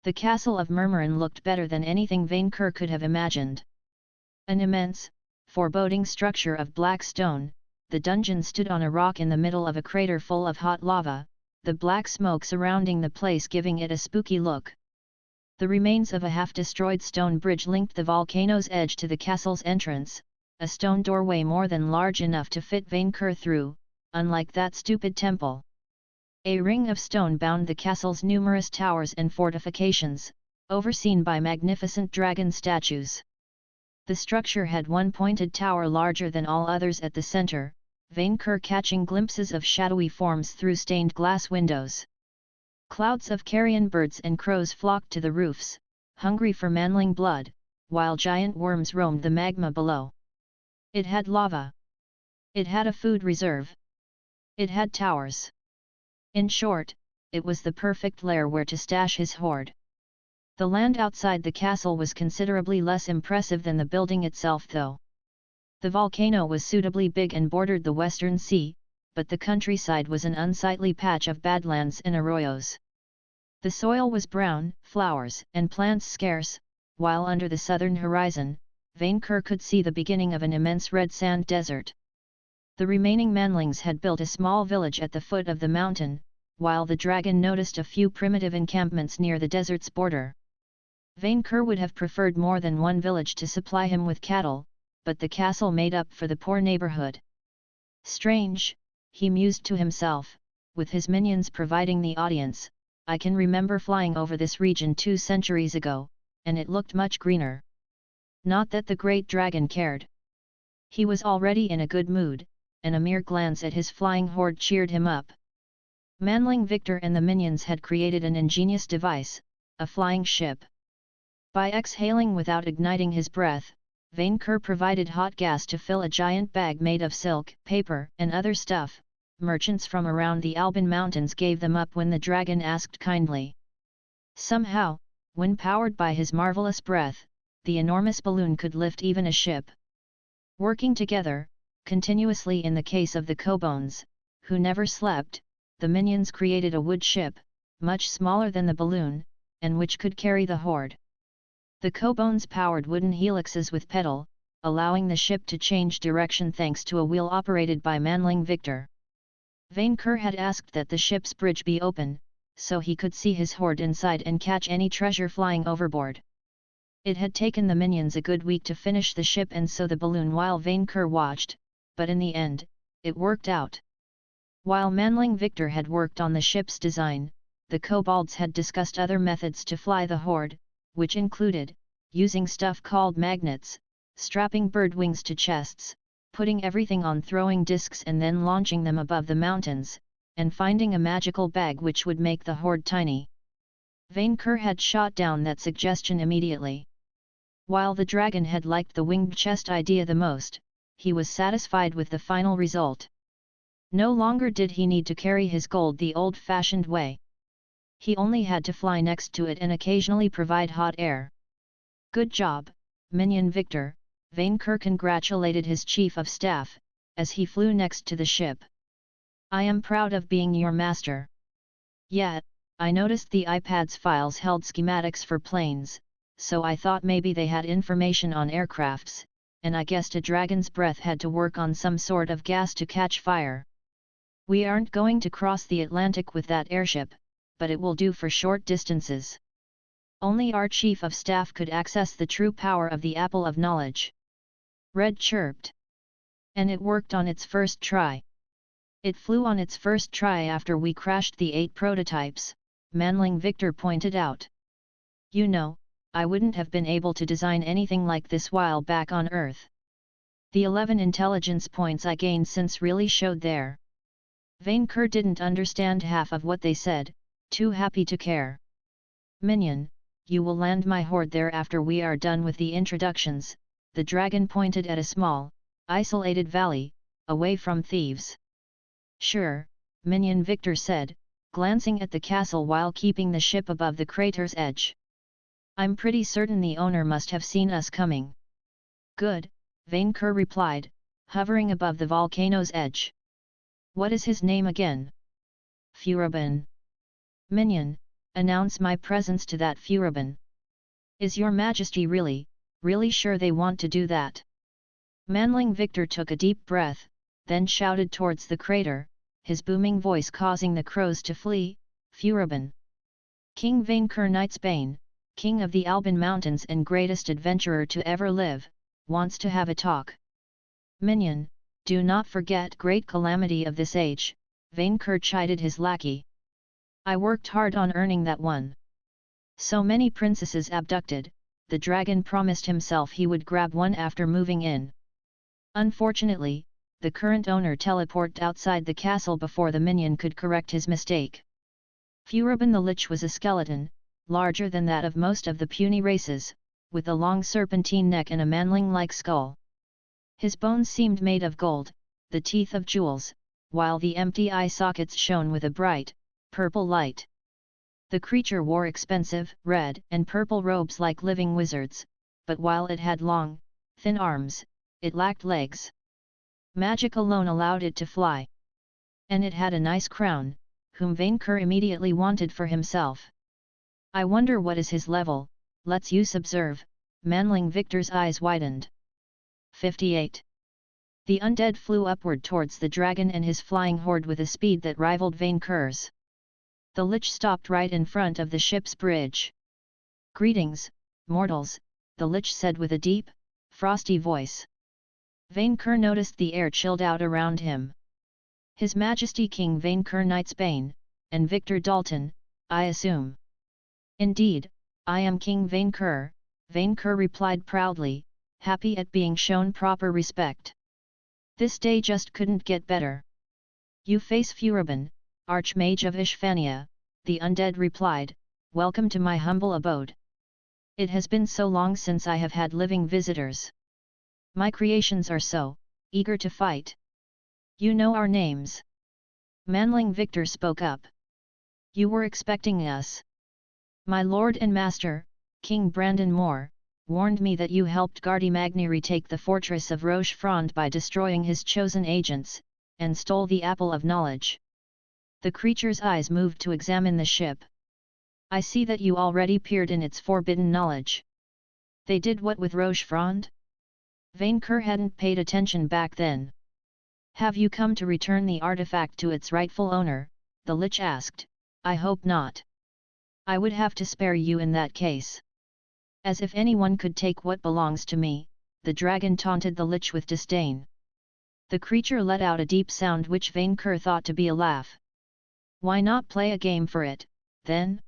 The castle of Murmurin looked better than anything Vainqueur could have imagined. An immense, foreboding structure of black stone, the dungeon stood on a rock in the middle of a crater full of hot lava, the black smoke surrounding the place giving it a spooky look. The remains of a half-destroyed stone bridge linked the volcano's edge to the castle's entrance, a stone doorway more than large enough to fit Vainqueur through, unlike that stupid temple. A ring of stone bound the castle's numerous towers and fortifications, overseen by magnificent dragon statues. The structure had one pointed tower larger than all others at the center, Vainqueur catching glimpses of shadowy forms through stained glass windows. Clouds of carrion birds and crows flocked to the roofs, hungry for manling blood, while giant worms roamed the magma below. It had lava. It had a food reserve. It had towers. In short, it was the perfect lair where to stash his hoard. The land outside the castle was considerably less impressive than the building itself though. The volcano was suitably big and bordered the western sea, but the countryside was an unsightly patch of badlands and arroyos. The soil was brown, flowers and plants scarce, while under the southern horizon, Vainqueur could see the beginning of an immense red sand desert. The remaining manlings had built a small village at the foot of the mountain, while the dragon noticed a few primitive encampments near the desert's border. Vainqueur would have preferred more than one village to supply him with cattle, but the castle made up for the poor neighborhood. Strange, he mused to himself, with his minions providing the audience. I can remember flying over this region 2 centuries ago, and it looked much greener. Not that the great dragon cared. He was already in a good mood, and a mere glance at his flying horde cheered him up. Manling Victor and the minions had created an ingenious device, a flying ship. By exhaling without igniting his breath, Vainqueur provided hot gas to fill a giant bag made of silk, paper and other stuff. Merchants from around the Alban Mountains gave them up when the dragon asked kindly. Somehow, when powered by his marvelous breath, the enormous balloon could lift even a ship. Working together, continuously in the case of the Kobones, who never slept, the minions created a wood ship, much smaller than the balloon, and which could carry the horde. The Kobones powered wooden helixes with pedal, allowing the ship to change direction thanks to a wheel operated by Manling Victor. Vainqueur had asked that the ship's bridge be open, so he could see his horde inside and catch any treasure flying overboard. It had taken the minions a good week to finish the ship and so the balloon while Vainqueur watched, but in the end, it worked out. While Manling Victor had worked on the ship's design, the kobolds had discussed other methods to fly the horde, which included, using stuff called magnets, strapping bird wings to chests, putting everything on throwing discs and then launching them above the mountains, and finding a magical bag which would make the horde tiny. Vainqueur had shot down that suggestion immediately. While the dragon had liked the winged chest idea the most, he was satisfied with the final result. No longer did he need to carry his gold the old-fashioned way. He only had to fly next to it and occasionally provide hot air. Good job, Minion Victor, Vainqueur congratulated his chief of staff, as he flew next to the ship. I am proud of being your master. Yet, I noticed the iPad's files held schematics for planes, so I thought maybe they had information on aircrafts, and I guessed a dragon's breath had to work on some sort of gas to catch fire. We aren't going to cross the Atlantic with that airship, but it will do for short distances. Only our chief of staff could access the true power of the apple of knowledge. Red chirped. And it worked on its first try. It flew on its first try after we crashed the 8 prototypes, Manling Victor pointed out. You know, I wouldn't have been able to design anything like this while back on Earth. The 11 intelligence points I gained since really showed there. Vainqueur didn't understand half of what they said, too happy to care. Minion, you will land my horde there after we are done with the introductions, the dragon pointed at a small, isolated valley, away from thieves. Sure, Minion Victor said, glancing at the castle while keeping the ship above the crater's edge. I'm pretty certain the owner must have seen us coming. Good, Vainqueur replied, hovering above the volcano's edge. What is his name again? Furibin. Minion, Announce my presence to that Furibon. Is your majesty really sure they want to do that? Manling Victor took a deep breath, then shouted towards the crater, his booming voice causing the crows to flee. Furibon. King Vainqueur Knightsbane, king of the Alban Mountains and greatest adventurer to ever live, wants to have a talk. Minion, do not forget great calamity of this age, Vainqueur chided his lackey. I worked hard on earning that one. So many princesses abducted, the dragon promised himself he would grab one after moving in. Unfortunately, the current owner teleported outside the castle before the minion could correct his mistake. Furibon the Lich was a skeleton, larger than that of most of the puny races, with a long serpentine neck and a manling-like skull. His bones seemed made of gold, the teeth of jewels, while the empty eye sockets shone with a bright, purple light. The creature wore expensive red and purple robes like living wizards, but while it had long, thin arms, it lacked legs. Magic alone allowed it to fly. And it had a nice crown, whom Vainqueur immediately wanted for himself. I wonder what is his level, let's use observe. Manling Victor's eyes widened. 58. The undead flew upward towards the dragon and his flying horde with a speed that rivaled Vainqueur's. The Lich stopped right in front of the ship's bridge. Greetings, mortals, the Lich said with a deep, frosty voice. Vainqueur noticed the air chilled out around him. His Majesty King Vainqueur Knightsbane, and Victor Dalton, I assume. Indeed, I am King Vainqueur, Vainqueur replied proudly, happy at being shown proper respect. This day just couldn't get better. You face Furibon, Archmage of Ishvania, the undead replied, welcome to my humble abode. It has been so long since I have had living visitors. My creations are so eager to fight. You know our names. Manling Victor spoke up. You were expecting us. My lord and master, King Brandon Moore, warned me that you helped Gardy Magni retake the fortress of Rochefrond by destroying his chosen agents, and stole the Apple of Knowledge. The creature's eyes moved to examine the ship. I see that you already peered in its forbidden knowledge. They did what with Rochefrond? Vainqueur hadn't paid attention back then. Have you come to return the artifact to its rightful owner? The Lich asked. I hope not. I would have to spare you in that case. As if anyone could take what belongs to me, the dragon taunted the Lich with disdain. The creature let out a deep sound which Vainqueur thought to be a laugh. Why not play a game for it, then?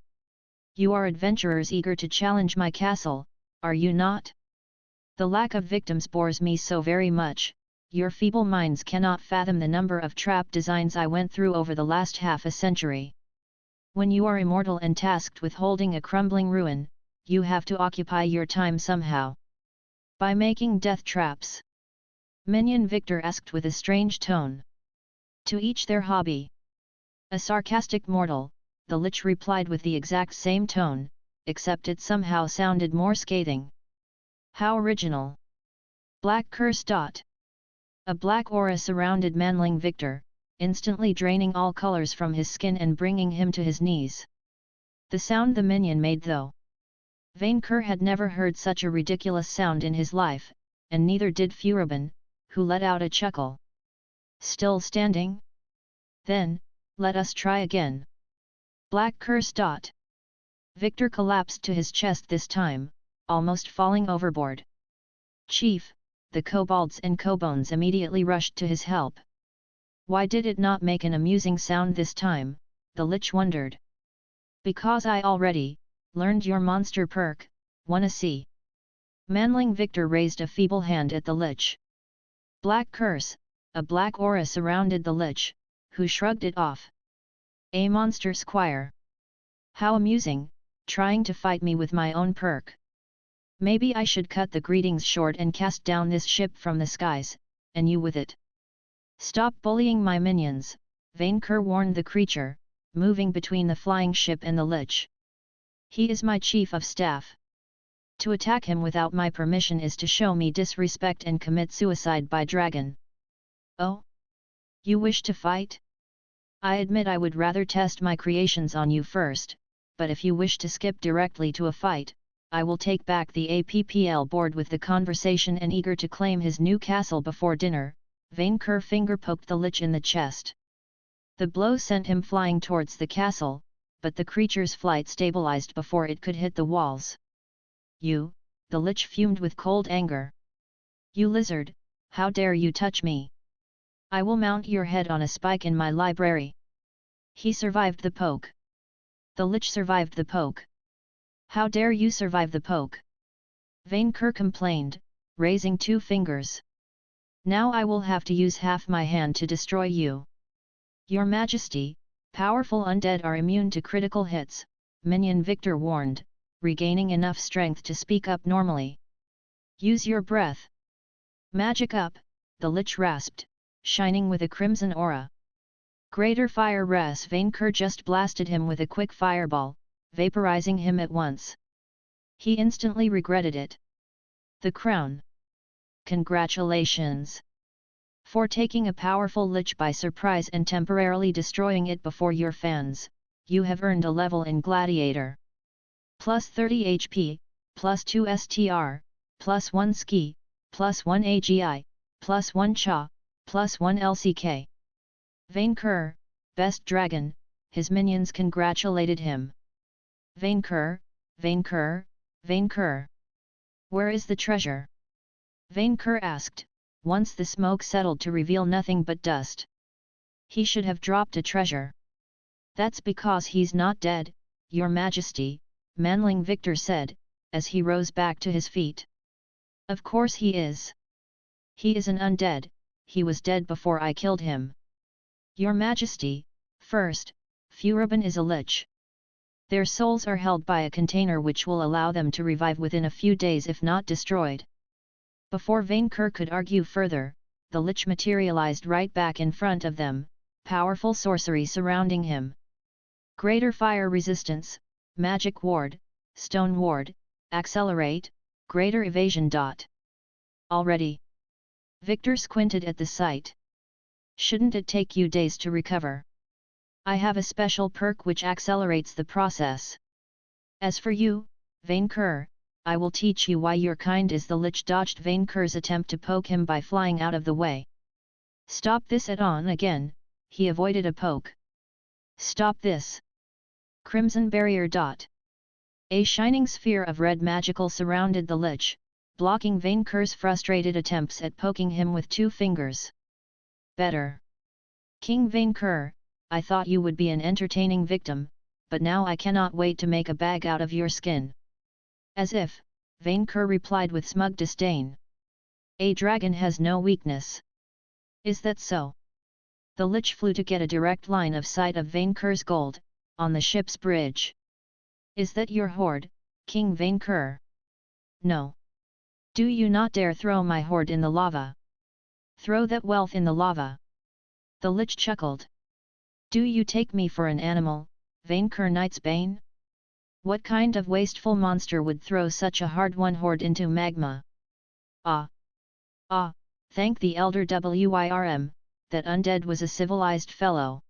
You are adventurers eager to challenge my castle, are you not? The lack of victims bores me so very much. Your feeble minds cannot fathom the number of trap designs I went through over the last half a century. When you are immortal and tasked with holding a crumbling ruin, you have to occupy your time somehow. By making death traps. Minion Victor asked with a strange tone. To each their hobby. A sarcastic mortal, the Lich replied with the exact same tone, except it somehow sounded more scathing. How original. Black curse. A black aura surrounded Manling Victor, instantly draining all colors from his skin and bringing him to his knees. The sound the minion made though. Vainqueur had never heard such a ridiculous sound in his life, and neither did Furibon, who let out a chuckle. Still standing? Then, let us try again. Black curse. Victor collapsed to his chest this time, almost falling overboard. Chief, the kobolds and kobolds immediately rushed to his help. Why did it not make an amusing sound this time? The Lich wondered. Because I already learned your monster perk, wanna see? Manling Victor raised a feeble hand at the Lich. Black curse, a black aura surrounded the Lich, who shrugged it off. A monster squire. How amusing, trying to fight me with my own perk. Maybe I should cut the greetings short and cast down this ship from the skies, and you with it. Stop bullying my minions, Vainqueur warned the creature, moving between the flying ship and the Lich. He is my chief of staff. To attack him without my permission is to show me disrespect and commit suicide by dragon. Oh? You wish to fight? I admit I would rather test my creations on you first, but if you wish to skip directly to a fight, I will take back the APPL board. With the conversation and eager to claim his new castle before dinner, Vainqueur finger poked the lich in the chest. The blow sent him flying towards the castle, but the creature's flight stabilized before it could hit the walls. "You," the lich fumed with cold anger. "You lizard, how dare you touch me? I will mount your head on a spike in my library." He survived the poke. The lich survived the poke. "How dare you survive the poke?" Vainqueur complained, raising 2 fingers. "Now I will have to use half my hand to destroy you." "Your Majesty, powerful undead are immune to critical hits," Minion Victor warned, regaining enough strength to speak up normally. "Use your breath." "Magic up," the lich rasped, shining with a crimson aura. "Greater fire res." Vainqueur just blasted him with a quick fireball, vaporizing him at once. He instantly regretted it. "The crown. Congratulations! For taking a powerful lich by surprise and temporarily destroying it before your fans, you have earned a level in Gladiator. Plus 30 HP, plus 2 STR, plus 1 Ski, plus 1 AGI, plus 1 Cha, plus 1 LCK. Vainqueur, best dragon, his minions congratulated him. "Vainqueur, Vainqueur, Vainqueur. Where is the treasure?" Vainqueur asked, once the smoke settled to reveal nothing but dust. "He should have dropped a treasure." "That's because he's not dead, Your Majesty," Manling Victor said, as he rose back to his feet. "Of course he is. He is an undead, he was dead before I killed him." "Your Majesty, first, Furubin is a lich. Their souls are held by a container which will allow them to revive within a few days if not destroyed." Before Vainqueur could argue further, the lich materialized right back in front of them, powerful sorcery surrounding him. Greater fire resistance, magic ward, stone ward, accelerate, greater evasion. Already. Victor squinted at the sight. "Shouldn't it take you days to recover? I have a special perk which accelerates the process. As for you, Vainqueur, I will teach you why your kind is." The lich dodged Vainqueur's attempt to poke him by flying out of the way. "Stop this on again," he avoided a poke. "Stop this! Crimson barrier. A shining sphere of red magical surrounded the lich, blocking Vainqueur's frustrated attempts at poking him with 2 fingers. "Better. King Vainqueur, I thought you would be an entertaining victim, but now I cannot wait to make a bag out of your skin." "As if," Vainqueur replied with smug disdain. "A dragon has no weakness." "Is that so?" The lich flew to get a direct line of sight of Vainqueur's gold, on the ship's bridge. "Is that your hoard, King Vainqueur?" "No. Do you not dare throw my hoard in the lava? Throw that wealth in the lava." The lich chuckled. "Do you take me for an animal, Vainqueur Knightsbane? What kind of wasteful monster would throw such a hard-won hoard into magma?" Ah! Thank the elder Wirm, that undead was a civilized fellow."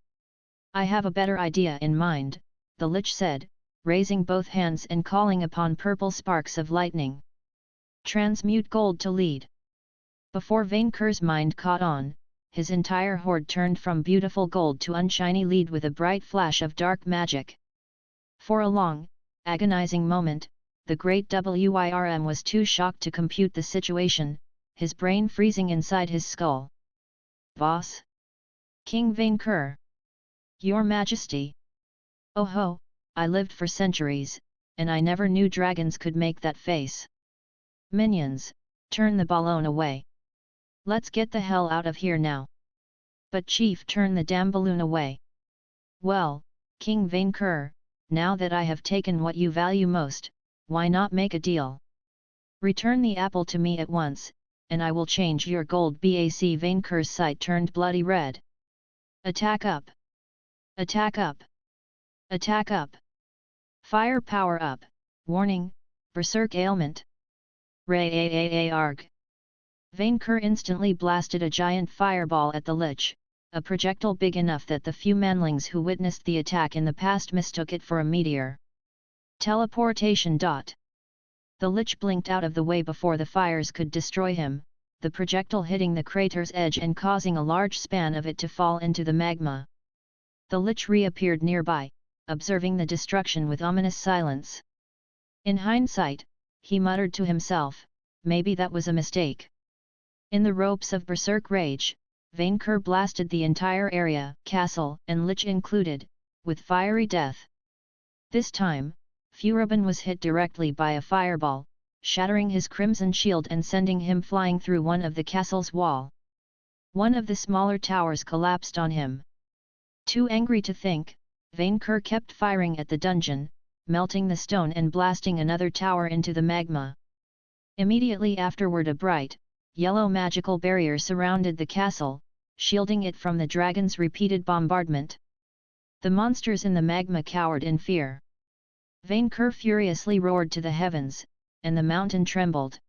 "I have a better idea in mind," the lich said, raising both hands and calling upon purple sparks of lightning. "Transmute gold to lead." Before Vainqueur's mind caught on, his entire hoard turned from beautiful gold to unshiny lead with a bright flash of dark magic. For a long, agonizing moment, the great Wirm was too shocked to compute the situation, his brain freezing inside his skull. "Boss? King Vainqueur? Your Majesty? Oh ho, I lived for centuries, and I never knew dragons could make that face. Minions, turn the balloon away. Let's get the hell out of here now." "But Chief, turn the damn balloon away." "Well, King Vainqueur, now that I have taken what you value most, why not make a deal? Return the apple to me at once, and I will change your gold back." Vainqueur's sight turned bloody red. "Attack up! Attack up! Attack up! Fire power up! Warning, berserk ailment! Ray-a-a-a-arg!" Vainqueur instantly blasted a giant fireball at the lich, a projectile big enough that the few manlings who witnessed the attack in the past mistook it for a meteor. Teleportation. The lich blinked out of the way before the fires could destroy him, the projectile hitting the crater's edge and causing a large span of it to fall into the magma. The lich reappeared nearby, observing the destruction with ominous silence. In hindsight, he muttered to himself, maybe that was a mistake. In the ropes of berserk rage, Vainqueur blasted the entire area, castle and lich included, with fiery death. This time, Furubin was hit directly by a fireball, shattering his crimson shield and sending him flying through one of the castle's wall. One of the smaller towers collapsed on him. Too angry to think, Vainqueur kept firing at the dungeon, melting the stone and blasting another tower into the magma. Immediately afterward a bright, yellow magical barrier surrounded the castle, shielding it from the dragon's repeated bombardment. The monsters in the magma cowered in fear. Vainqueur furiously roared to the heavens, and the mountain trembled.